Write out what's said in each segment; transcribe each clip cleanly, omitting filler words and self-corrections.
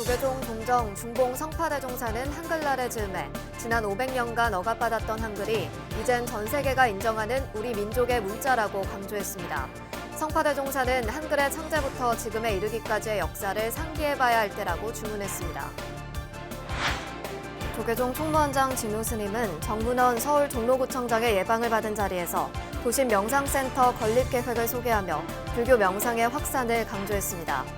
조계종, 동정, 중봉, 성파대종사는 한글날의 즈음에 지난 500년간 억압받았던 한글이 이젠 전 세계가 인정하는 우리 민족의 문자라고 강조했습니다. 성파대종사는 한글의 창제부터 지금에 이르기까지의 역사를 상기해봐야 할 때라고 주문했습니다. 조계종 총무원장 진우 스님은 정문원 서울 종로구청장의 예방을 받은 자리에서 도심 명상센터 건립계획을 소개하며 불교 명상의 확산을 강조했습니다.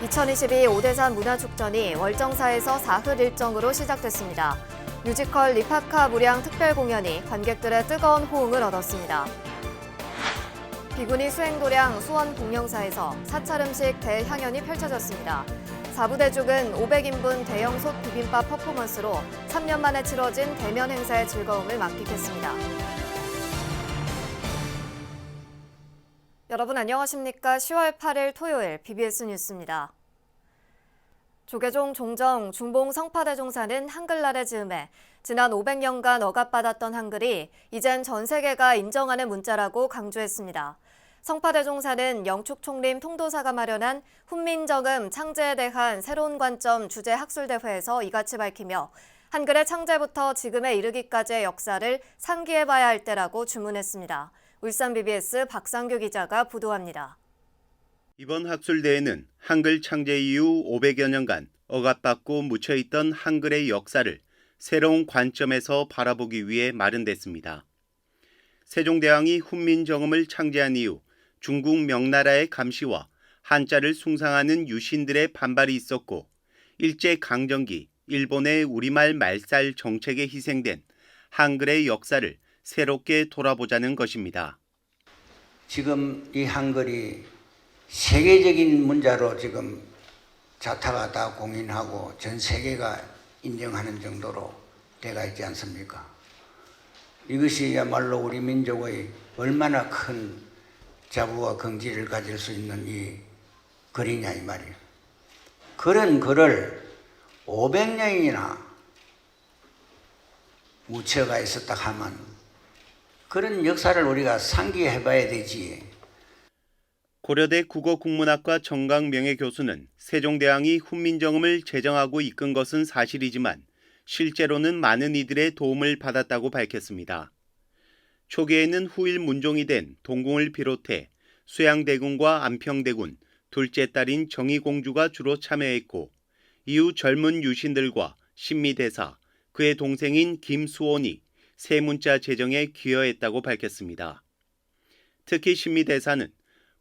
2022 오대산 문화축전이 월정사에서 사흘 일정으로 시작됐습니다. 뮤지컬 리파카 무량 특별 공연이 관객들의 뜨거운 호응을 얻었습니다. 비구니 수행도량 수원 복령사에서 사찰 음식 대향연이 펼쳐졌습니다. 4부 대죽은 500인분 대형 솥 비빔밥 퍼포먼스로 3년 만에 치러진 대면 행사의 즐거움을 만끽했습니다. 여러분 안녕하십니까? 10월 8일 토요일 BBS 뉴스입니다. 조계종, 종정, 중봉, 성파대종사는 한글날의 즈음에 지난 500년간 억압받았던 한글이 이젠 전 세계가 인정하는 문자라고 강조했습니다. 성파대종사는 영축총림 통도사가 마련한 훈민정음 창제에 대한 새로운 관점 주제 학술대회에서 이같이 밝히며 한글의 창제부터 지금에 이르기까지의 역사를 상기해봐야 할 때라고 주문했습니다. 울산 BBS 박상규 기자가 보도합니다. 이번 학술대회는 한글 창제 이후 500여 년간 억압받고 묻혀있던 한글의 역사를 새로운 관점에서 바라보기 위해 마련됐습니다. 세종대왕이 훈민정음을 창제한 이후 중국 명나라의 감시와 한자를 숭상하는 유신들의 반발이 있었고 일제강점기 일본의 우리말 말살 정책에 희생된 한글의 역사를 새롭게 돌아보자는 것입니다. 지금 이 한글이 세계적인 문자로 지금 자타가 다 공인하고 전 세계가 인정하는 정도로 돼가 있지 않습니까? 이것이야말로 우리 민족의 얼마나 큰 자부와 긍지를 가질 수 있는 이 글이냐 이 말이에요. 그런 글을 500년이나 묻혀가 있었다 하면 그런 역사를 우리가 상기해봐야 되지. 고려대 국어국문학과 정강명예 교수는 세종대왕이 훈민정음을 제정하고 이끈 것은 사실이지만 실제로는 많은 이들의 도움을 받았다고 밝혔습니다. 초기에는 후일 문종이 된 동궁을 비롯해 수양대군과 안평대군, 둘째 딸인 정의공주가 주로 참여했고 이후 젊은 유신들과 신미대사, 그의 동생인 김수원이 세문자 제정에 기여했다고 밝혔습니다. 특히 신미대사는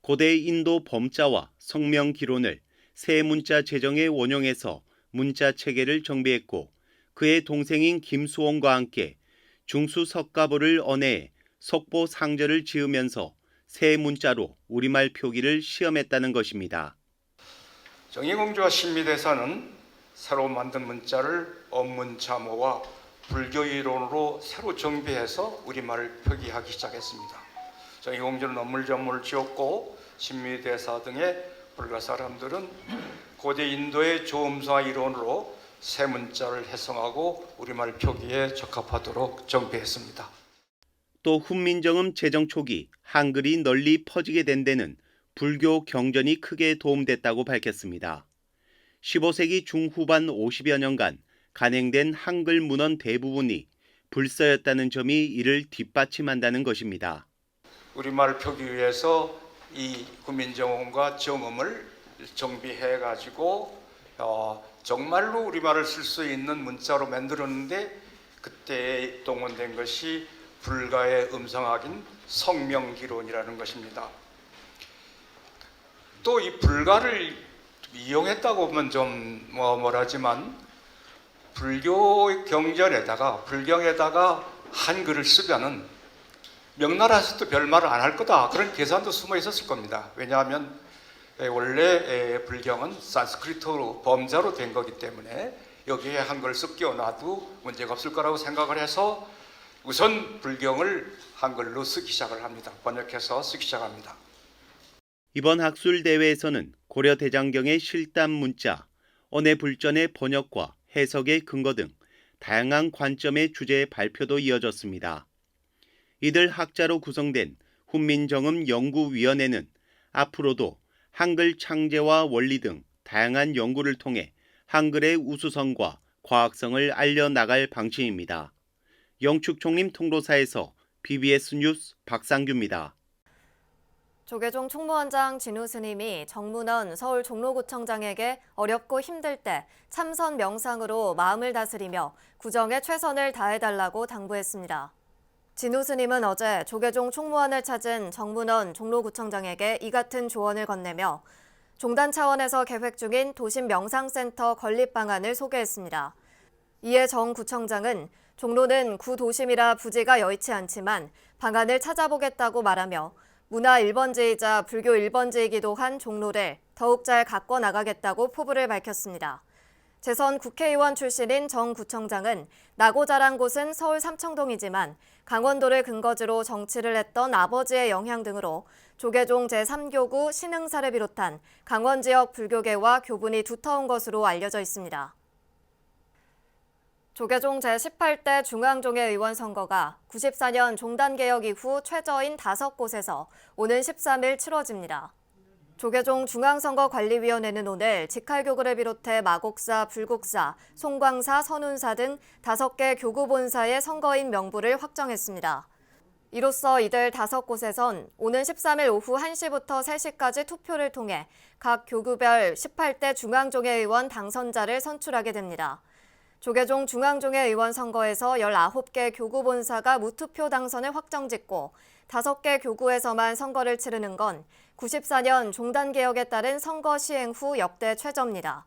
고대 인도 범자와 성명 기론을 세문자 제정에 원용해서 문자 체계를 정비했고 그의 동생인 김수원과 함께 중수석가보를 언해해 석보 상절을 지으면서 새 문자로 우리말 표기를 시험했다는 것입니다. 정의공주와 신미대사는 새로 만든 문자를 언문자모와 불교 이론으로 새로 정비해서 우리말을 표기하기 시작했습니다. 정의공주는 언문자모를 지었고 신미대사 등의 불가 사람들은 고대 인도의 조음수화 이론으로 새 문자를 해석하고 우리말 표기에 적합하도록 정비했습니다. 또 훈민정음 제정 초기 한글이 널리 퍼지게 된 데는 불교 경전이 크게 도움됐다고 밝혔습니다. 15세기 중후반 50여 년간 간행된 한글 문헌 대부분이 불서였다는 점이 이를 뒷받침한다는 것입니다. 우리말 표기 위해서 이 훈민정음과 정음을 정비해가지고 정말로 우리말을 쓸 수 있는 문자로 만들었는데 그때 동원된 것이 불가의 음성학인 성명기론이라는 것입니다. 또 이 불가를 이용했다고 보면 좀 뭐라지만 불교 경전에다가 불경에다가 한글을 쓰면은 명나라에서도 별말을 안 할 거다 그런 계산도 숨어 있었을 겁니다. 왜냐하면 원래 불경은 산스크리트로 범자로 된 거기 때문에 여기에 한글 섞여놔도 문제가 없을 거라고 생각을 해서 우선 불경을 한글로 쓰기 시작을 합니다. 번역해서 쓰기 시작합니다. 이번 학술대회에서는 고려대장경의 실담 문자, 언해불전의 번역과 해석의 근거 등 다양한 관점의 주제 발표도 이어졌습니다. 이들 학자로 구성된 훈민정음 연구위원회는 앞으로도 한글 창제와 원리 등 다양한 연구를 통해 한글의 우수성과 과학성을 알려나갈 방침입니다. 영축총림 통로사에서 BBS 뉴스 박상규입니다. 조계종 총무원장 진우 스님이 정문원 서울 종로구청장에게 어렵고 힘들 때 참선 명상으로 마음을 다스리며 구정에 최선을 다해달라고 당부했습니다. 진우 스님은 어제 조계종 총무원을 찾은 정문원 종로구청장에게 이 같은 조언을 건네며 종단 차원에서 계획 중인 도심 명상센터 건립 방안을 소개했습니다. 이에 정 구청장은 종로는 구도심이라 부지가 여의치 않지만 방안을 찾아보겠다고 말하며 문화 1번지이자 불교 1번지이기도 한 종로를 더욱 잘 가꿔 나가겠다고 포부를 밝혔습니다. 재선 국회의원 출신인 정 구청장은 나고 자란 곳은 서울 삼청동이지만 강원도를 근거지로 정치를 했던 아버지의 영향 등으로 조계종 제3교구 신흥사를 비롯한 강원 지역 불교계와 교분이 두터운 것으로 알려져 있습니다. 조계종 제18대 중앙종회 의원 선거가 94년 종단개혁 이후 최저인 5곳에서 오는 13일 치러집니다. 조계종 중앙선거관리위원회는 오늘 직할교구를 비롯해 마곡사, 불국사, 송광사, 선운사 등 5개 교구 본사의 선거인 명부를 확정했습니다. 이로써 이들 5곳에선 오는 13일 오후 1시부터 3시까지 투표를 통해 각 교구별 18대 중앙종회 의원 당선자를 선출하게 됩니다. 조계종 중앙종회 의원 선거에서 19개 교구 본사가 무투표 당선을 확정짓고 5개 교구에서만 선거를 치르는 건 94년 종단개혁에 따른 선거 시행 후 역대 최저입니다.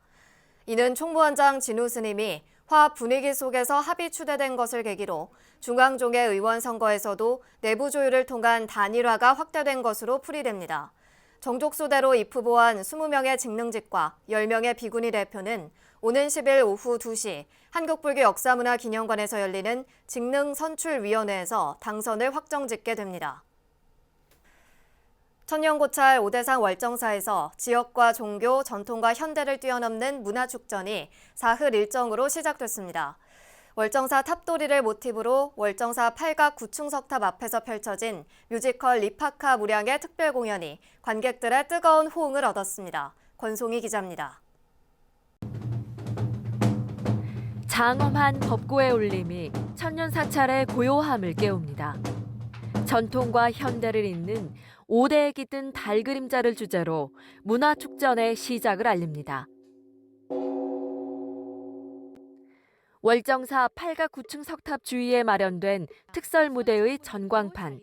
이는 총무원장 진우 스님이 화합 분위기 속에서 합의 추대된 것을 계기로 중앙종회 의원 선거에서도 내부 조율을 통한 단일화가 확대된 것으로 풀이됩니다. 정족수대로 입후보한 20명의 직능직과 10명의 비구니 대표는 오는 10일 오후 2시 한국불교 역사문화기념관에서 열리는 직능선출위원회에서 당선을 확정짓게 됩니다. 천년고찰 오대산 월정사에서 지역과 종교, 전통과 현대를 뛰어넘는 문화축전이 사흘 일정으로 시작됐습니다. 월정사 탑도리를 모티브로 월정사 팔각 9충석탑 앞에서 펼쳐진 뮤지컬 리파카 무량의 특별 공연이 관객들의 뜨거운 호응을 얻었습니다. 권송희 기자입니다. 장엄한 법고의 울림이 천년 사찰의 고요함을 깨웁니다. 전통과 현대를 잇는 5대에 깃든 달 그림자를 주제로 문화축전의 시작을 알립니다. 월정사 팔각 9층 석탑 주위에 마련된 특설 무대의 전광판.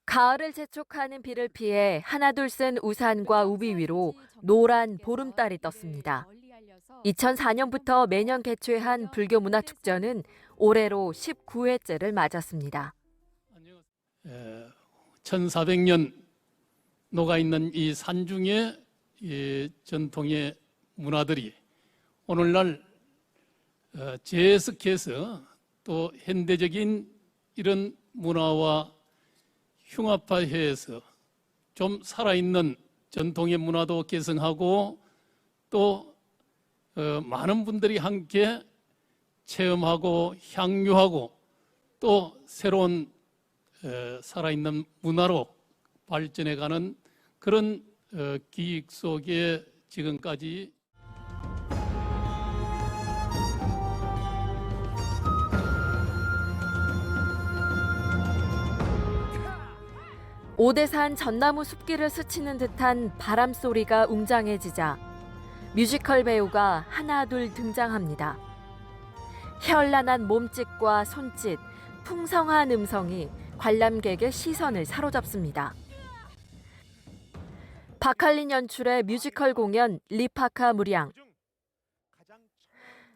가을을 재촉하는 비를 피해 하나둘 쓴 우산과 우비 위로 노란 보름달이 떴습니다. 2004년부터 매년 개최한 불교 문화축전은 올해로 19회째를 맞았습니다. 1400년 녹아있는 이 산중의 이 전통의 문화들이 오늘날 재해석해서 또 현대적인 이런 문화와 흉합화해서 좀 살아있는 전통의 문화도 개성하고 또 많은 분들이 함께 체험하고 향유하고 또 새로운 살아있는 문화로 발전해가는 그런 기획 속에 지금까지 오대산 전나무 숲길을 스치는 듯한 바람소리가 웅장해지자 뮤지컬 배우가 하나둘 등장합니다. 현란한 몸짓과 손짓, 풍성한 음성이 관람객의 시선을 사로잡습니다. 박할린 연출의 뮤지컬 공연 리파카 무량.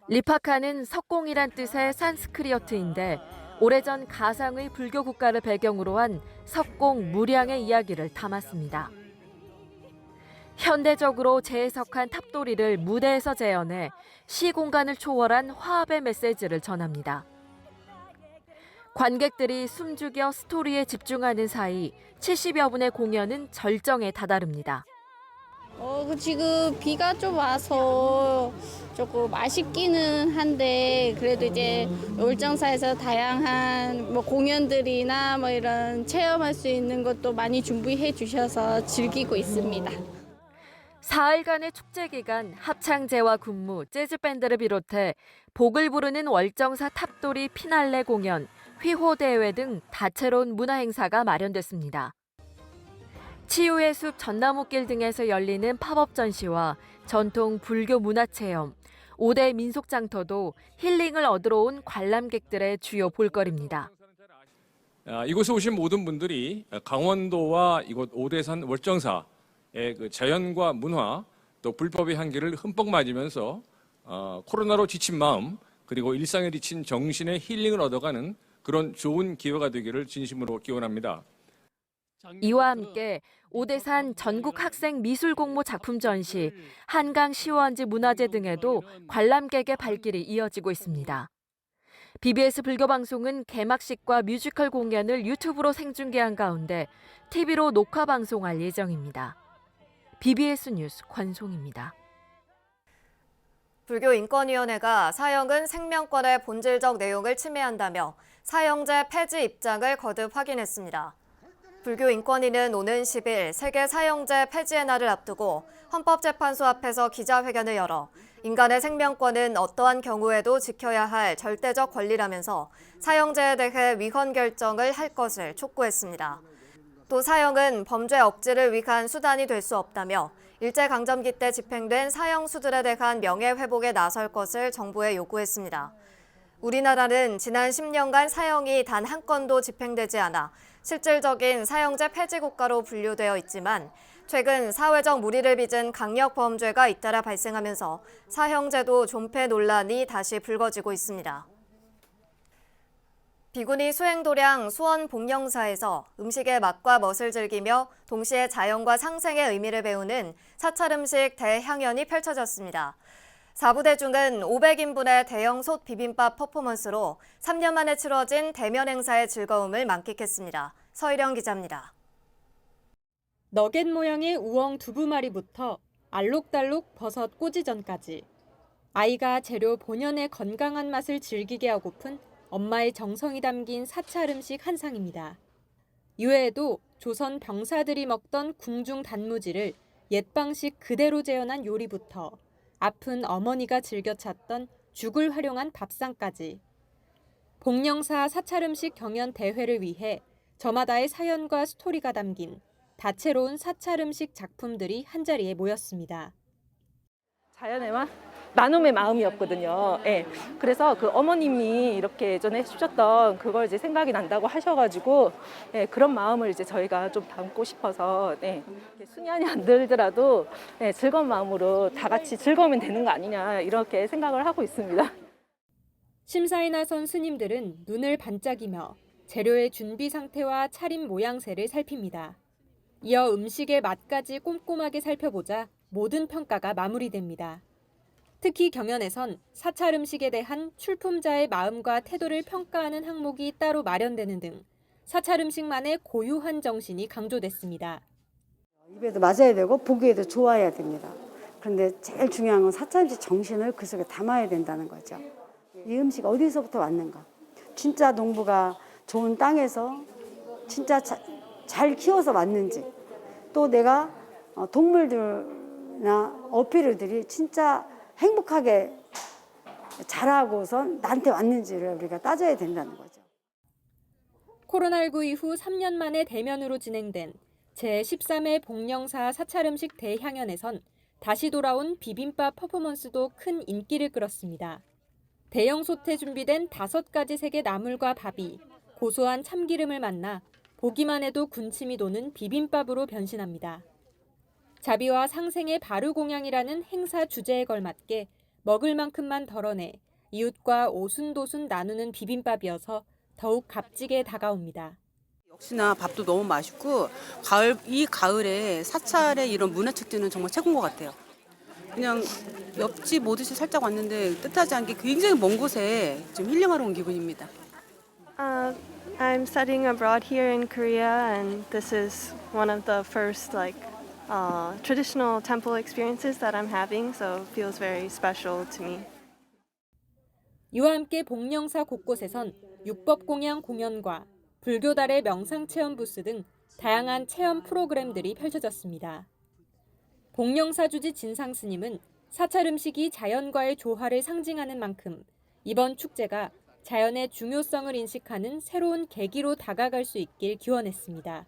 리파카는 석공이란 뜻의 산스크리어트인데 오래전 가상의 불교 국가를 배경으로 한 석공 무량의 이야기를 담았습니다. 현대적으로 재해석한 탑도리를 무대에서 재현해 시공간을 초월한 화합의 메시지를 전합니다. 관객들이 숨죽여 스토리에 집중하는 사이 70여 분의 공연은 절정에 다다릅니다. 지금 비가 좀 와서 조금 아쉽기는 한데 그래도 이제 월정사에서 다양한 공연들이나 이런 체험할 수 있는 것도 많이 준비해 주셔서 즐기고 있습니다. 4일간의 축제 기간 합창제와 군무, 재즈밴드를 비롯해 복을 부르는 월정사 탑돌이 피날레 공연, 휘호대회 등 다채로운 문화행사가 마련됐습니다. 치유의 숲 전나무길 등에서 열리는 팝업 전시와 전통 불교 문화체험, 5대 민속장터도 힐링을 얻으러 온 관람객들의 주요 볼거리입니다. 이곳에 오신 모든 분들이 강원도와 이곳 오대산 월정사의 그 자연과 문화 또 불법의 향기를 흠뻑 맞으면서 코로나로 지친 마음 그리고 일상에 지친 정신의 힐링을 얻어가는 그런 좋은 기회가 되기를 진심으로 기원합니다. 이와 함께 오대산 전국 학생 미술 공모 작품 전시, 한강 시원지 문화제 등에도 관람객의 발길이 이어지고 있습니다. BBS 불교방송은 개막식과 뮤지컬 공연을 유튜브로 생중계한 가운데 TV로 녹화 방송할 예정입니다. BBS 뉴스 권송입니다. 불교인권위원회가 사형은 생명권의 본질적 내용을 침해한다며 사형제 폐지 입장을 거듭 확인했습니다. 불교인권위는 오는 10일 세계 사형제 폐지의 날을 앞두고 헌법재판소 앞에서 기자회견을 열어 인간의 생명권은 어떠한 경우에도 지켜야 할 절대적 권리라면서 사형제에 대해 위헌 결정을 할 것을 촉구했습니다. 또 사형은 범죄 억지를 위한 수단이 될 수 없다며 일제강점기 때 집행된 사형수들에 대한 명예회복에 나설 것을 정부에 요구했습니다. 우리나라는 지난 10년간 사형이 단 한 건도 집행되지 않아 실질적인 사형제 폐지 국가로 분류되어 있지만 최근 사회적 무리를 빚은 강력 범죄가 잇따라 발생하면서 사형제도 존폐 논란이 다시 불거지고 있습니다. 비구니 수행도량 수원 복령사에서 음식의 맛과 멋을 즐기며 동시에 자연과 상생의 의미를 배우는 사찰 음식 대향연이 펼쳐졌습니다. 4부대중은 500인분의 대형 솥 비빔밥 퍼포먼스로 3년 만에 치러진 대면 행사의 즐거움을 만끽했습니다. 서희령 기자입니다. 너겟 모양의 우엉 두부 마리부터 알록달록 버섯 꼬지전까지 아이가 재료 본연의 건강한 맛을 즐기게 하고픈 엄마의 정성이 담긴 사찰 음식 한 상입니다. 이외에도 조선 병사들이 먹던 궁중 단무지를 옛 방식 그대로 재현한 요리부터 아픈 어머니가 즐겨 찾던 죽을 활용한 밥상까지 복령사 사찰 음식 경연 대회를 위해 저마다의 사연과 스토리가 담긴 다채로운 사찰 음식 작품들이 한자리에 모였습니다. 자연의 맛? 나눔의 마음이었거든요. 예. 그래서 그 어머님이 이렇게 예전에 해주셨던 그걸 이제 생각이 난다고 하셔가지고 예, 그런 마음을 이제 저희가 좀 담고 싶어서 예, 순연이 안 들더라도 예, 즐거운 마음으로 다 같이 즐거우면 되는 거 아니냐 이렇게 생각을 하고 있습니다. 심사에 나선 스님들은 눈을 반짝이며 재료의 준비 상태와 차림 모양새를 살핍니다. 이어 음식의 맛까지 꼼꼼하게 살펴보자 모든 평가가 마무리됩니다. 특히 경연에선 사찰 음식에 대한 출품자의 마음과 태도를 평가하는 항목이 따로 마련되는 등 사찰 음식만의 고유한 정신이 강조됐습니다. 입에도 맞아야 되고 보기에도 좋아야 됩니다. 그런데 제일 중요한 건 사찰 음식 정신을 그 속에 담아야 된다는 거죠. 이 음식 어디서부터 왔는가? 진짜 농부가 좋은 땅에서 진짜 잘 키워서 왔는지 또 내가 동물들이나 어피류들이 진짜 행복하게 자라고서 나한테 왔는지를 우리가 따져야 된다는 거죠. 코로나19 이후 3년 만에 대면으로 진행된 제13회 복령사 사찰 음식 대향연에선 다시 돌아온 비빔밥 퍼포먼스도 큰 인기를 끌었습니다. 대형 솥에 준비된 5가지 색의 나물과 밥이 고소한 참기름을 만나 보기만 해도 군침이 도는 비빔밥으로 변신합니다. 자비와 상생의 바르공양이라는 행사 주제에 걸맞게 먹을 만큼만 덜어내 이웃과 오순도순 나누는 비빔밥이어서 더욱 값지게 다가옵니다. 역시나 밥도 너무 맛있고 이 가을에 사찰의 이런 문화축제는 정말 최고인 것 같아요. 그냥 옆집 오듯이 살짝 왔는데 뜻하지 않게 굉장히 먼 곳에 좀 힐링하러 온 기분입니다. I'm studying abroad here in Korea, and this is one of the first traditional temple experiences that I'm having, so it feels very special to me. 이와 함께 복령사 곳곳에선 육법공양 공연과 불교달의 명상체험 부스 등 다양한 체험 프로그램들이 펼쳐졌습니다. 복령사주지 진상스님은 사찰 음식이 자연과의 조화를 상징하는 만큼 이번 축제가 자연의 중요성을 인식하는 새로운 계기로 다가갈 수 있길 기원했습니다.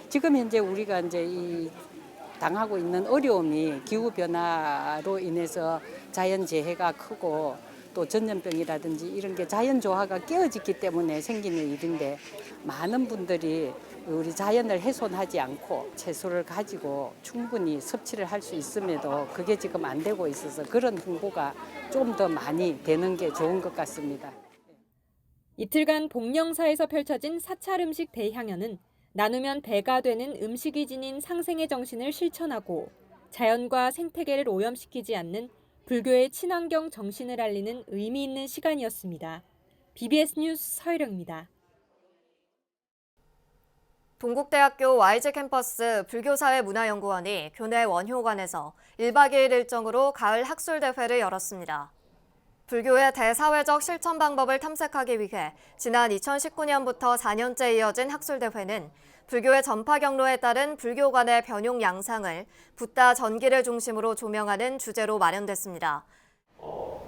지금 현재 우리가 이제 당하고 있는 어려움이 기후 변화로 인해서 자연 재해가 크고 또 전염병이라든지 이런 게 자연 조화가 깨어졌기 때문에 생기는 일인데, 많은 분들이 우리 자연을 훼손하지 않고 채소를 가지고 충분히 섭취를 할 수 있음에도 그게 지금 안 되고 있어서 그런 홍보가 좀 더 많이 되는 게 좋은 것 같습니다. 이틀간 복령사에서 펼쳐진 사찰 음식 대향연은 나누면 배가 되는 음식이 지닌 상생의 정신을 실천하고 자연과 생태계를 오염시키지 않는 불교의 친환경 정신을 알리는 의미 있는 시간이었습니다. BBS 뉴스 서유령입니다. 동국대학교 YG 캠퍼스 불교사회문화연구원이 교내 원효관에서 1박 2일 일정으로 가을 학술대회를 열었습니다. 불교의 대사회적 실천 방법을 탐색하기 위해 지난 2019년부터 4년째 이어진 학술대회는 불교의 전파 경로에 따른 불교 관의 변용 양상을 붓다 전기를 중심으로 조명하는 주제로 마련됐습니다.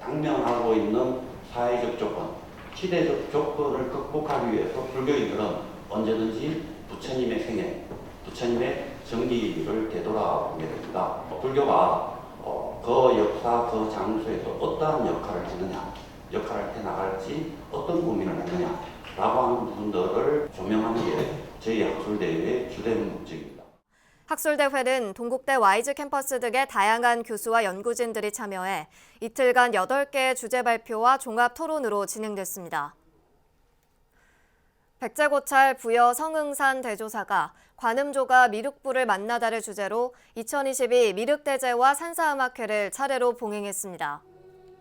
당면하고 있는 사회적 조건, 시대적 조건을 극복하기 위해서 불교인들은 언제든지 부처님의 생애, 부처님의 정기를 되돌아보게 됩니다. 불교가 그 역사, 그 장소에서 어떠한 역할을 했느냐, 역할을 해나갈지 어떤 고민을 했느냐라고 하는 부분들을 조명하는 게 저희 학술대회의 주된 목적입니다. 학술대회는 동국대 YG 캠퍼스 등의 다양한 교수와 연구진들이 참여해 이틀간 8개의 주제 발표와 종합 토론으로 진행됐습니다. 백제고찰 부여 성흥산 대조사가 관음조가 미륵부를 만나다를 주제로 2022 미륵대제와 산사음악회를 차례로 봉행했습니다.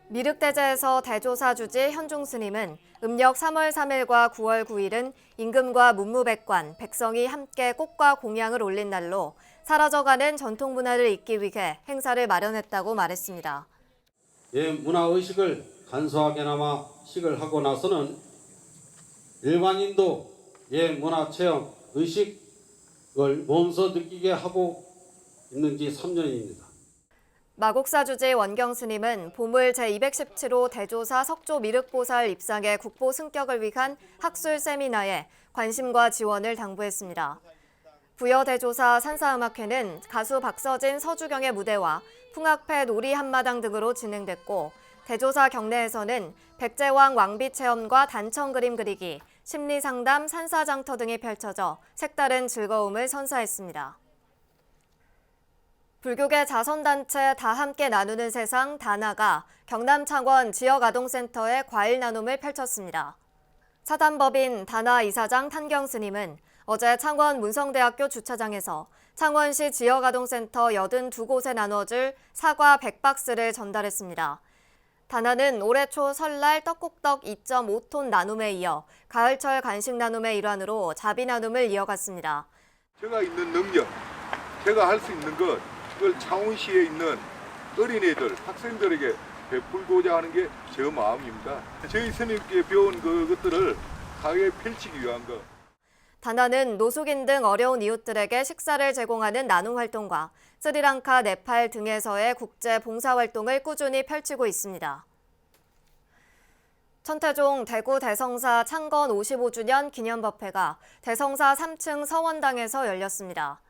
미륵대제에서 대조사 주지 현중스님은 음력 3월 3일과 9월 9일은 임금과 문무백관, 백성이 함께 꽃과 공양을 올린 날로 사라져가는 전통문화를 잇기 위해 행사를 마련했다고 말했습니다. 문화의식을 간소하게나마 식을 하고 나서는 일반인도 문화체험, 의식을 몸소 느끼게 하고 있는 지 3년입니다. 마곡사 주지 원경스님은 보물 제217호 대조사 석조 미륵보살 입상의 국보 승격을 위한 학술 세미나에 관심과 지원을 당부했습니다. 부여 대조사 산사음악회는 가수 박서진, 서주경의 무대와 풍악패 놀이 한마당 등으로 진행됐고, 대조사 경내에서는 백제왕 왕비 체험과 단청 그림 그리기, 심리상담, 산사장터 등이 펼쳐져 색다른 즐거움을 선사했습니다. 불교계 자선단체 다 함께 나누는 세상 다나가 경남 창원 지역아동센터에 과일 나눔을 펼쳤습니다. 사단법인 다나 이사장 탄경스님은 어제 창원 문성대학교 주차장에서 창원시 지역아동센터 82곳에 나눠줄 사과 100박스를 전달했습니다. 다나는 올해 초 설날 떡국떡 2.5톤 나눔에 이어 가을철 간식 나눔의 일환으로 자비 나눔을 이어갔습니다. 제가 있는 능력, 제가 할 수 있는 것, 그걸 창원시에 있는 어린애들, 학생들에게 베풀고자 하는 게 제 마음입니다. 저희 스님께 배운 그것들을 가게 펼치기 위한 것. 다나는 노숙인 등 어려운 이웃들에게 식사를 제공하는 나눔 활동과 스리랑카, 네팔 등에서의 국제 봉사활동을 꾸준히 펼치고 있습니다. 천태종 대구 대성사 창건 55주년 기념법회가 대성사 3층 서원당에서 열렸습니다.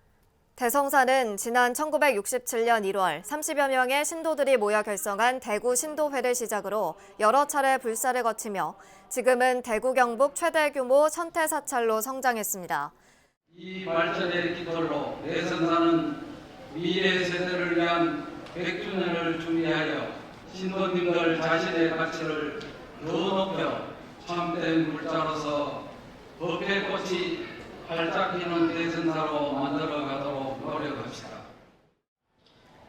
대성사는 지난 1967년 1월 30여 명의 신도들이 모여 결성한 대구 신도회를 시작으로 여러 차례 불사를 거치며 지금은 대구 경북 최대 규모 천태사찰로 성장했습니다. 이 발전의 깃털로 대성사는 미래 세대를 위한 100주년을 준비하여 신도님들 자신의 가치를 더 높여 참된 물자로서 법의 꽃이 활짝 피는 대성사로 만들어가도록 노력합시다.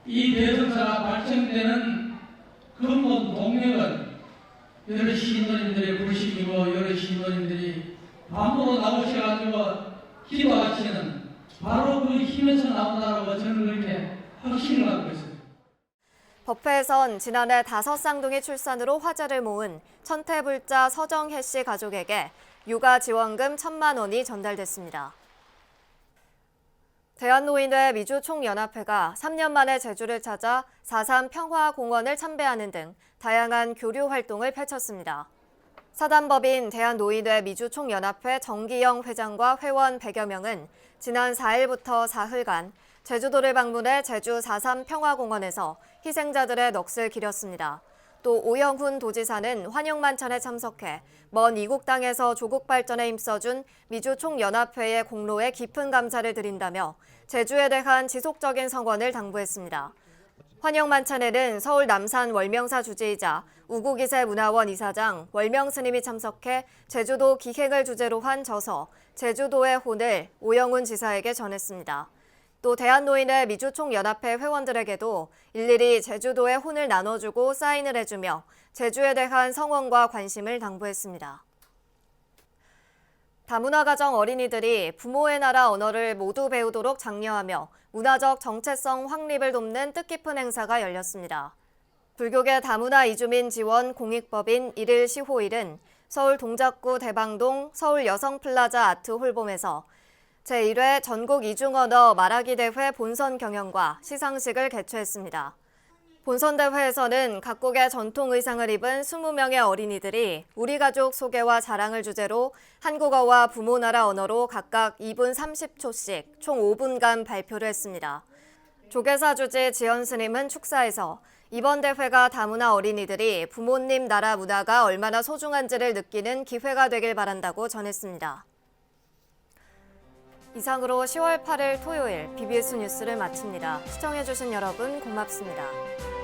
이 대성사가 발전되는 근본 동력은 여러 신도님들의 불식이고 여러 신도님들이 밤으로 나오셔가지고 기도하시는 바로 그 힘에서 나온다고 저는 그렇게 확신을 갖고 있습니다. 법회에선 지난해 5쌍둥이 출산으로 화제를 모은 천태불자 서정혜 씨 가족에게 육아 지원금 1,000만 원이 전달됐습니다. 대한노인회 미주총연합회가 3년 만에 제주를 찾아 4.3 평화공원을 참배하는 등 다양한 교류 활동을 펼쳤습니다. 사단법인 대한노인회 미주총연합회 정기영 회장과 회원 100여 명은 지난 4일부터 사흘간 제주도를 방문해 제주 4.3 평화공원에서 희생자들의 넋을 기렸습니다. 또 오영훈 도지사는 환영만찬에 참석해 먼 이국 땅에서 조국 발전에 힘써준 미주총연합회의 공로에 깊은 감사를 드린다며 제주에 대한 지속적인 성원을 당부했습니다. 환영만찬에는 서울 남산 월명사 주지이자 우구기세 문화원 이사장 월명 스님이 참석해 제주도 기행을 주제로 한 저서 제주도의 혼을 오영훈 지사에게 전했습니다. 또 대한노인회 미주총연합회 회원들에게도 일일이 제주도의 혼을 나눠주고 사인을 해주며 제주에 대한 성원과 관심을 당부했습니다. 다문화 가정 어린이들이 부모의 나라 언어를 모두 배우도록 장려하며 문화적 정체성 확립을 돕는 뜻깊은 행사가 열렸습니다. 불교계 다문화 이주민 지원 공익법인 1일 시호일은 서울 동작구 대방동 서울 여성플라자 아트홀봄에서 제1회 전국 이중언어 말하기 대회 본선 경연과 시상식을 개최했습니다. 본선 대회에서는 각국의 전통 의상을 입은 20명의 어린이들이 우리 가족 소개와 자랑을 주제로 한국어와 부모 나라 언어로 각각 2분 30초씩 총 5분간 발표를 했습니다. 조계사 주지 지연 스님은 축사에서 이번 대회가 다문화 어린이들이 부모님 나라 문화가 얼마나 소중한지를 느끼는 기회가 되길 바란다고 전했습니다. 이상으로 10월 8일 토요일 BBS 뉴스를 마칩니다. 시청해주신 여러분 고맙습니다.